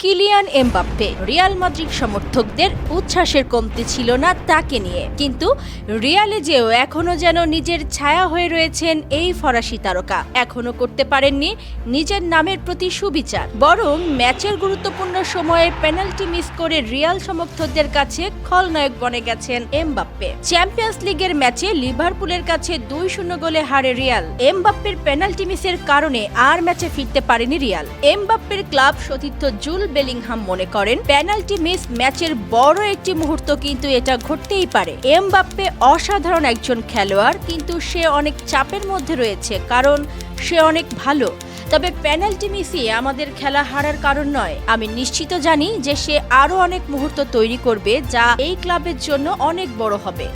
Kylian Mbappe Real Madrid সমর্থকদের উচ্ছ্বাসের কমতি ছিল না তাকে নিয়ে, কিন্তু রিয়ালে যেও এখনো যেন নিজের ছায়া হয়ে রয়েছেন এই ফরাসি তারকা। এখনো করতে পারেননি নিজের নামের প্রতি সুবিচার, বরং ম্যাচের গুরুত্বপূর্ণ সময়ে পেনাল্টি মিস করে রিয়াল সমর্থকদের কাছে খলনায়ক বনে গেছেন এমবাপ্পে। চ্যাম্পিয়ন্স লিগের ম্যাচে লিভারপুলের কাছে 2-0 গোলে হারে রিয়াল। এমবাপ্পের পেনাল্টি মিসের কারণে আর ম্যাচে ফিরতে পারেনি রিয়াল। এমবাপ্পের ক্লাব সতীর্থ জুল বেলিংহাম মনে করেন, পেনাল্টি মিস ম্যাচের বড় একটি মুহূর্ত, কিন্তু এটা ঘটতেই পারে। এমবাপ্পে অসাধারণ একজন খেলোয়াড়, কিন্তু সে অনেক চাপের মধ্যে রয়েছে কারণ সে অনেক ভালো। তবে পেনাল্টি মিসই আমাদের খেলা হারার কারণ নয়। আমি নিশ্চিত জানি যে সে আরো অনেক মুহূর্ত তৈরি করবে, যা এই ক্লাবের জন্য অনেক বড় হবে।